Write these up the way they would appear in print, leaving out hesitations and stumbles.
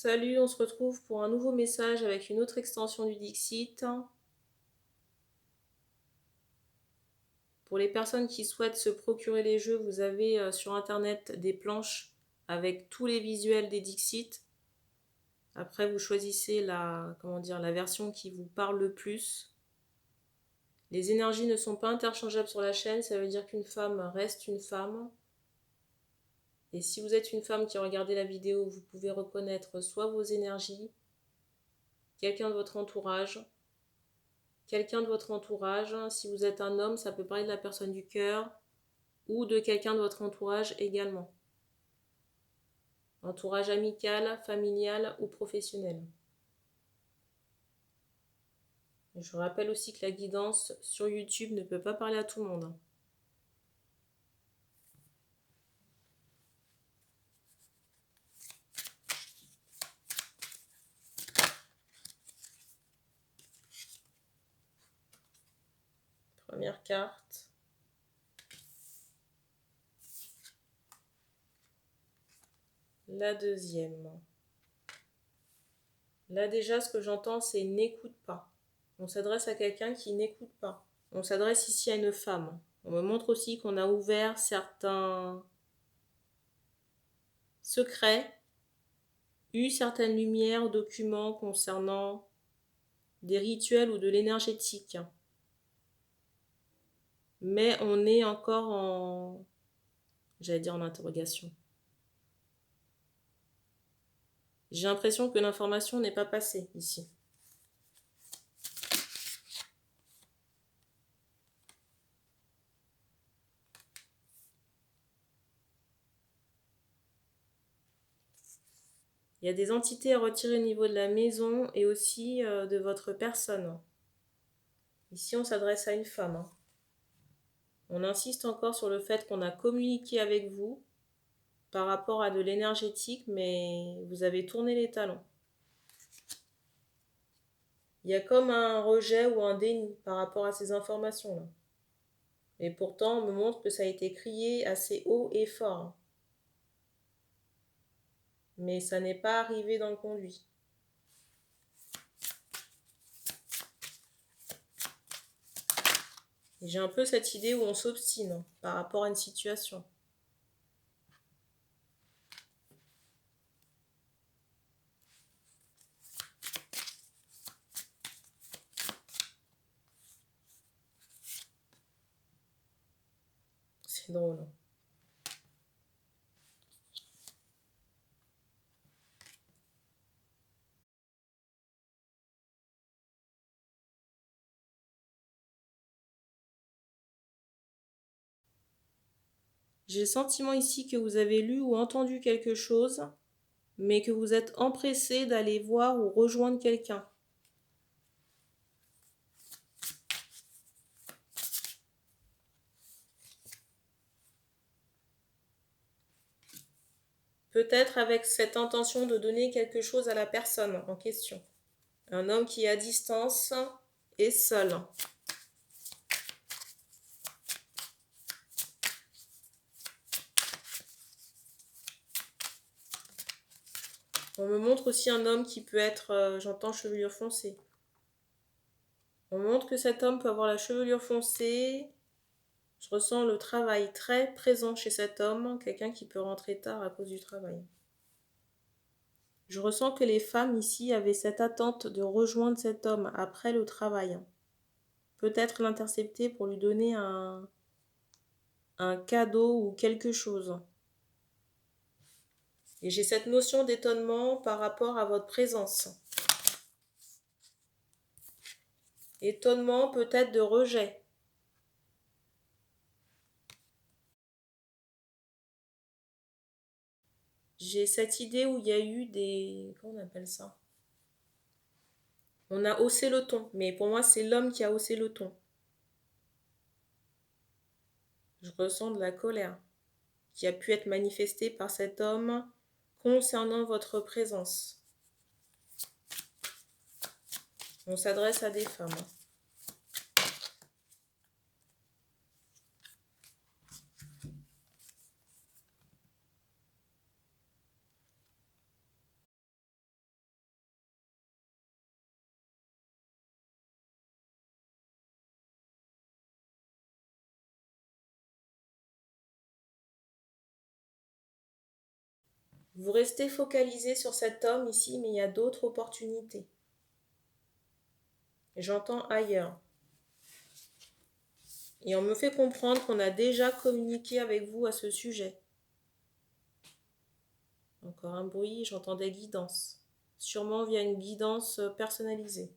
Salut, on se retrouve pour un nouveau message avec une autre extension du Dixit. Pour les personnes qui souhaitent se procurer les jeux, vous avez sur internet des planches avec tous les visuels des Dixit. Après, vous choisissez la version qui vous parle le plus. Les énergies ne sont pas interchangeables sur la chaîne, ça veut dire qu'une femme reste une femme. Et si vous êtes une femme qui a regardé la vidéo, vous pouvez reconnaître soit vos énergies, quelqu'un de votre entourage, Si vous êtes un homme, ça peut parler de la personne du cœur ou de quelqu'un de votre entourage également. Entourage amical, familial ou professionnel. Je rappelle aussi que la guidance sur YouTube ne peut pas parler à tout le monde. Première carte. La deuxième. Là déjà, ce que j'entends, c'est n'écoute pas. On s'adresse à quelqu'un qui n'écoute pas. On s'adresse ici à une femme. On me montre aussi qu'on a ouvert certains secrets, eu certaines lumières, documents concernant des rituels ou de l'énergétique. Mais on est encore en interrogation. J'ai l'impression que l'information n'est pas passée ici. Il y a des entités à retirer au niveau de la maison et aussi de votre personne. Ici, on s'adresse à une femme. On insiste encore sur le fait qu'on a communiqué avec vous par rapport à de l'énergétique, mais vous avez tourné les talons. Il y a comme un rejet ou un déni par rapport à ces informations-là. Et pourtant, on me montre que ça a été crié assez haut et fort. Mais ça n'est pas arrivé dans le conduit. Et j'ai un peu cette idée où on s'obstine par rapport à une situation. C'est drôle. J'ai le sentiment ici que vous avez lu ou entendu quelque chose, mais que vous êtes empressé d'aller voir ou rejoindre quelqu'un. Peut-être avec cette intention de donner quelque chose à la personne en question. Un homme qui est à distance et seul. On me montre aussi un homme qui peut être, j'entends, chevelure foncée. On me montre que cet homme peut avoir la chevelure foncée. Je ressens le travail très présent chez cet homme, quelqu'un qui peut rentrer tard à cause du travail. Je ressens que les femmes ici avaient cette attente de rejoindre cet homme après le travail. Peut-être l'intercepter pour lui donner un cadeau ou quelque chose. Et j'ai cette notion d'étonnement par rapport à votre présence. Étonnement, peut-être de rejet. J'ai cette idée où il y a eu des... Comment on appelle ça? On a haussé le ton, mais pour moi, c'est l'homme qui a haussé le ton. Je ressens de la colère qui a pu être manifestée par cet homme concernant votre présence. On s'adresse à des femmes. Vous restez focalisé sur cet homme ici, mais il y a d'autres opportunités. Et j'entends ailleurs. Et on me fait comprendre qu'on a déjà communiqué avec vous à ce sujet. Encore un bruit, j'entends des guidances. Sûrement via une guidance personnalisée.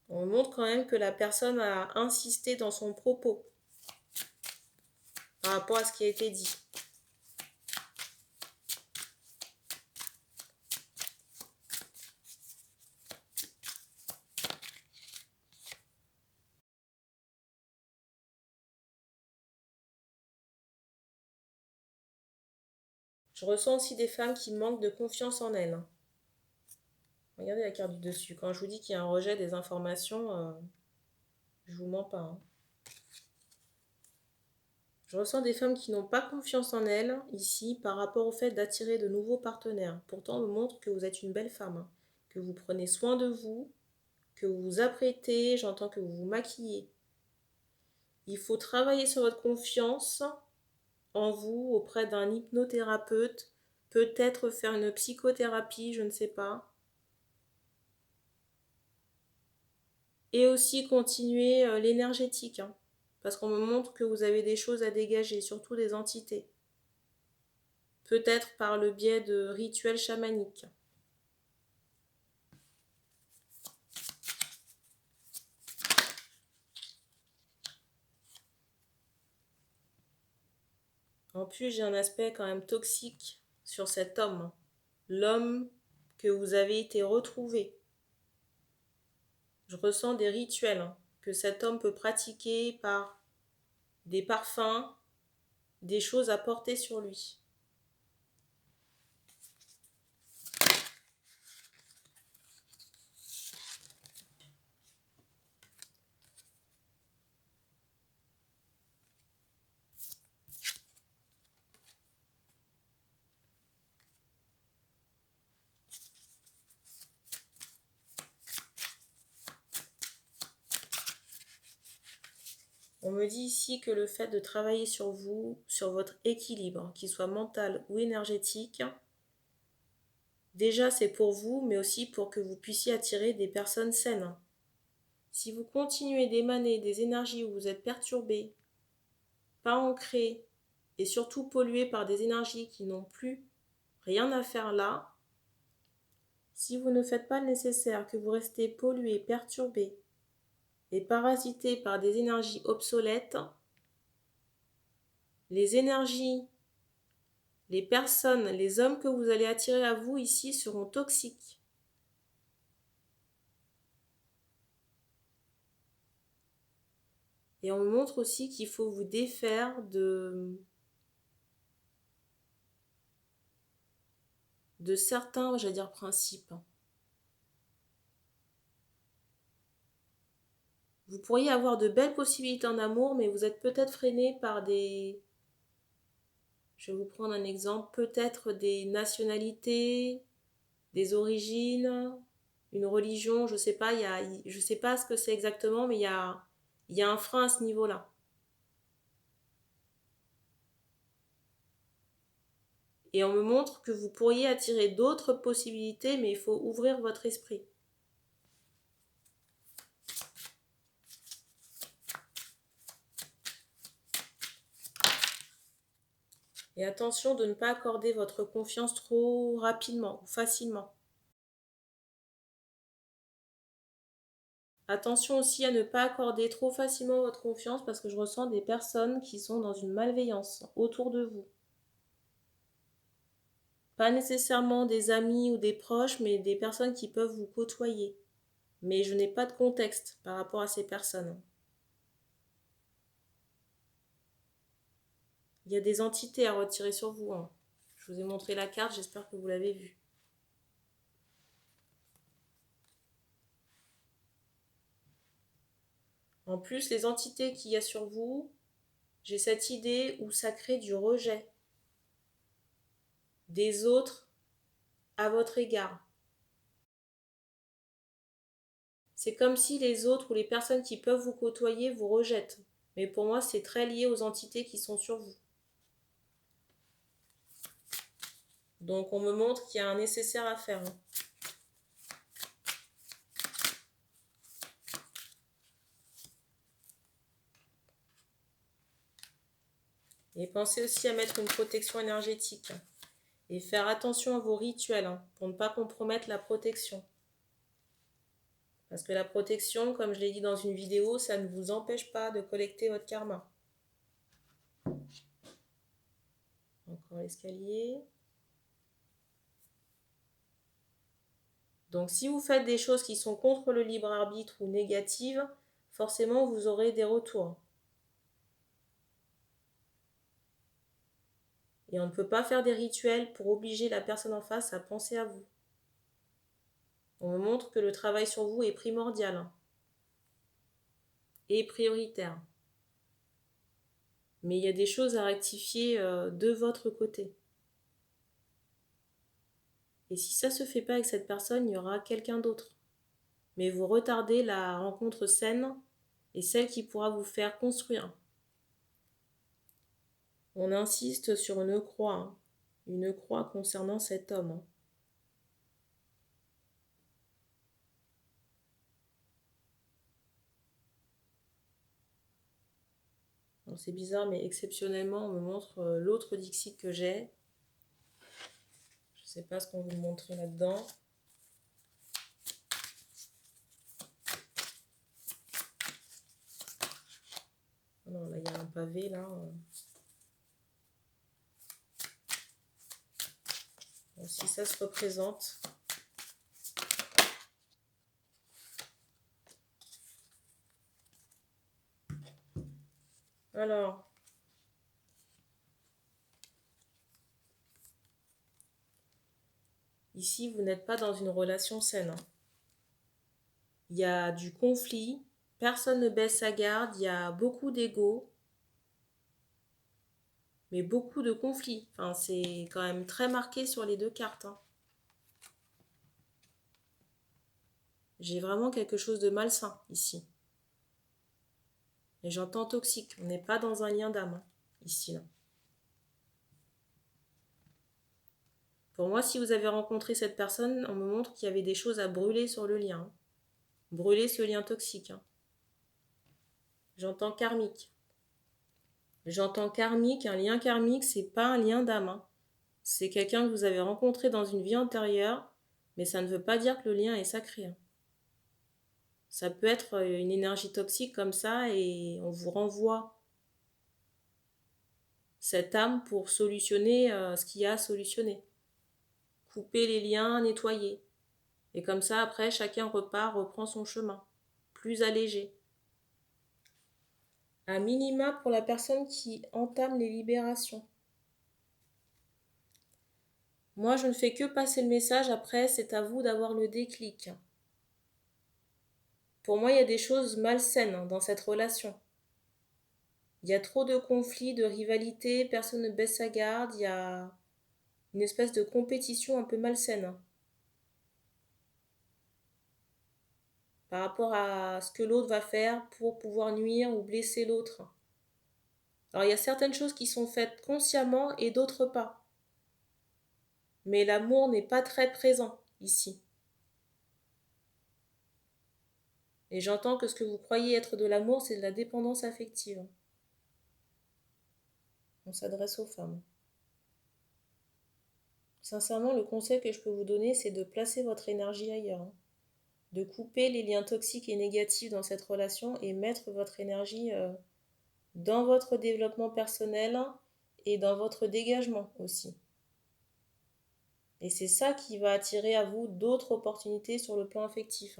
On montre quand même que la personne a insisté dans son propos par rapport à ce qui a été dit. Je ressens aussi des femmes qui manquent de confiance en elles. Regardez la carte du dessus. Quand je vous dis qu'il y a un rejet des informations, je vous mens pas. Hein. Je ressens des femmes qui n'ont pas confiance en elles, ici, par rapport au fait d'attirer de nouveaux partenaires. Pourtant, on me montre que vous êtes une belle femme, hein, que vous prenez soin de vous, que vous vous apprêtez, j'entends que vous vous maquillez. Il faut travailler sur votre confiance en vous auprès d'un hypnothérapeute, peut-être faire une psychothérapie, je ne sais pas. Et aussi continuer l'énergétique, hein, parce qu'on me montre que vous avez des choses à dégager, surtout des entités. Peut-être par le biais de rituels chamaniques. En plus, j'ai un aspect quand même toxique sur cet homme. L'homme que vous avez été retrouvé. Je ressens des rituels que cet homme peut pratiquer par des parfums, des choses à porter sur lui. On me dit ici que le fait de travailler sur vous, sur votre équilibre, qu'il soit mental ou énergétique, déjà c'est pour vous, mais aussi pour que vous puissiez attirer des personnes saines. Si vous continuez d'émaner des énergies où vous êtes perturbé, pas ancré, et surtout pollué par des énergies qui n'ont plus rien à faire là, si vous ne faites pas le nécessaire, que vous restez pollué, perturbé et parasité par des énergies obsolètes, les énergies, les personnes, les hommes que vous allez attirer à vous ici seront toxiques. Et on me montre aussi qu'il faut vous défaire de certains, j'allais dire, principes. Vous pourriez avoir de belles possibilités en amour, mais vous êtes peut-être freiné par des... Je vais vous prendre un exemple, peut-être des nationalités, des origines, une religion, je sais pas, je sais pas ce que c'est exactement, mais il y a un frein à ce niveau-là. Et on me montre que vous pourriez attirer d'autres possibilités, mais il faut ouvrir votre esprit. Et attention de ne pas accorder votre confiance trop rapidement ou facilement. Attention aussi à ne pas accorder trop facilement votre confiance parce que je ressens des personnes qui sont dans une malveillance autour de vous. Pas nécessairement des amis ou des proches, mais des personnes qui peuvent vous côtoyer. Mais je n'ai pas de contexte par rapport à ces personnes. Il y a des entités à retirer sur vous. Hein. Je vous ai montré la carte, j'espère que vous l'avez vue. En plus, les entités qu'il y a sur vous, j'ai cette idée où ça crée du rejet des autres à votre égard. C'est comme si les autres ou les personnes qui peuvent vous côtoyer vous rejettent. Mais pour moi, c'est très lié aux entités qui sont sur vous. Donc, on me montre qu'il y a un nécessaire à faire. Et pensez aussi à mettre une protection énergétique. Et faire attention à vos rituels pour ne pas compromettre la protection. Parce que la protection, comme je l'ai dit dans une vidéo, ça ne vous empêche pas de collecter votre karma. Encore l'escalier. Donc si vous faites des choses qui sont contre le libre arbitre ou négatives, forcément vous aurez des retours. Et on ne peut pas faire des rituels pour obliger la personne en face à penser à vous. On me montre que le travail sur vous est primordial et prioritaire. Mais il y a des choses à rectifier de votre côté. Et si ça ne se fait pas avec cette personne, il y aura quelqu'un d'autre. Mais vous retardez la rencontre saine et celle qui pourra vous faire construire. On insiste sur une croix concernant cet homme. C'est bizarre, mais exceptionnellement, on me montre l'autre Dixit que j'ai. Je ne sais pas ce qu'on veut me montrer là-dedans. Non, là, il y a un pavé, là. Bon, si ça se représente. Alors. Ici, vous n'êtes pas dans une relation saine. Il y a du conflit. Personne ne baisse sa garde. Il y a beaucoup d'ego. Mais beaucoup de conflits. Enfin, c'est quand même très marqué sur les deux cartes. J'ai vraiment quelque chose de malsain ici. Et j'entends toxique. On n'est pas dans un lien d'âme, ici. Là. Pour moi, si vous avez rencontré cette personne, on me montre qu'il y avait des choses à brûler sur le lien. Brûler ce lien toxique. J'entends karmique. J'entends karmique. Un lien karmique, c'est pas un lien d'âme. C'est quelqu'un que vous avez rencontré dans une vie antérieure, mais ça ne veut pas dire que le lien est sacré. Ça peut être une énergie toxique comme ça et on vous renvoie cette âme pour solutionner ce qu'il y a à solutionner. Couper les liens, nettoyer. Et comme ça, après, chacun repart, reprend son chemin. Plus allégé. À minima pour la personne qui entame les libérations. Moi, je ne fais que passer le message. Après, c'est à vous d'avoir le déclic. Pour moi, il y a des choses malsaines dans cette relation. Il y a trop de conflits, de rivalités, personne ne baisse sa garde, il y a une espèce de compétition un peu malsaine par rapport à ce que l'autre va faire pour pouvoir nuire ou blesser l'autre. Alors il y a certaines choses qui sont faites consciemment et d'autres pas. Mais l'amour n'est pas très présent ici. Et j'entends que ce que vous croyez être de l'amour, c'est de la dépendance affective. On s'adresse aux femmes. Sincèrement, le conseil que je peux vous donner, c'est de placer votre énergie ailleurs. De couper les liens toxiques et négatifs dans cette relation et mettre votre énergie dans votre développement personnel et dans votre dégagement aussi. Et c'est ça qui va attirer à vous d'autres opportunités sur le plan affectif.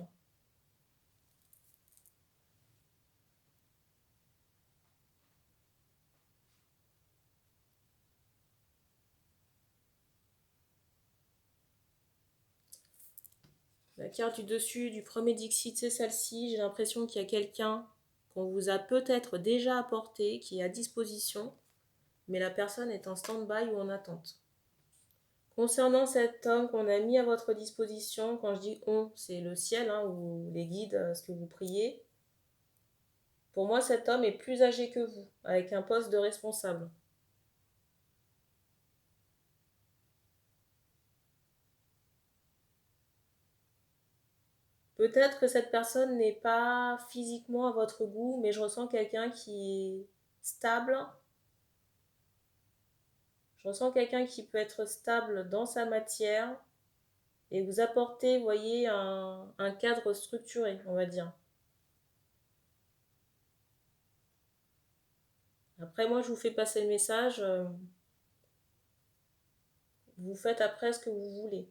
La carte du dessus du premier Dixit, c'est celle-ci. J'ai l'impression qu'il y a quelqu'un qu'on vous a peut-être déjà apporté, qui est à disposition, mais la personne est en stand-by ou en attente. Concernant cet homme qu'on a mis à votre disposition, quand je dis on, c'est le ciel ou les guides, ce que vous priez. Pour moi, cet homme est plus âgé que vous, avec un poste de responsable. Peut-être que cette personne n'est pas physiquement à votre goût, mais je ressens quelqu'un qui est stable. Je ressens quelqu'un qui peut être stable dans sa matière et vous apporter, vous voyez, un cadre structuré, on va dire. Après, moi, je vous fais passer le message. Vous faites après ce que vous voulez.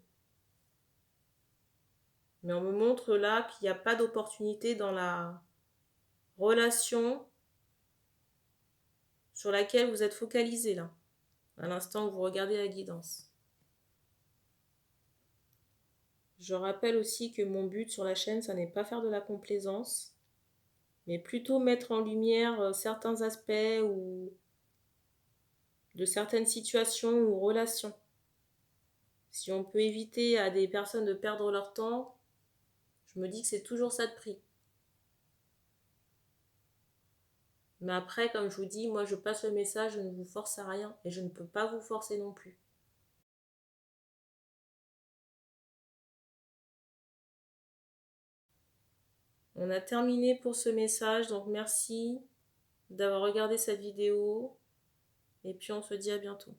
Mais on me montre là qu'il n'y a pas d'opportunité dans la relation sur laquelle vous êtes focalisé là, à l'instant où vous regardez la guidance. Je rappelle aussi que mon but sur la chaîne, ça n'est pas faire de la complaisance, mais plutôt mettre en lumière certains aspects ou de certaines situations ou relations. Si on peut éviter à des personnes de perdre leur temps, je me dis que c'est toujours ça de prix. Mais après, comme je vous dis, moi je passe le message, je ne vous force à rien et je ne peux pas vous forcer non plus. On a terminé pour ce message, donc merci d'avoir regardé cette vidéo et puis on se dit à bientôt.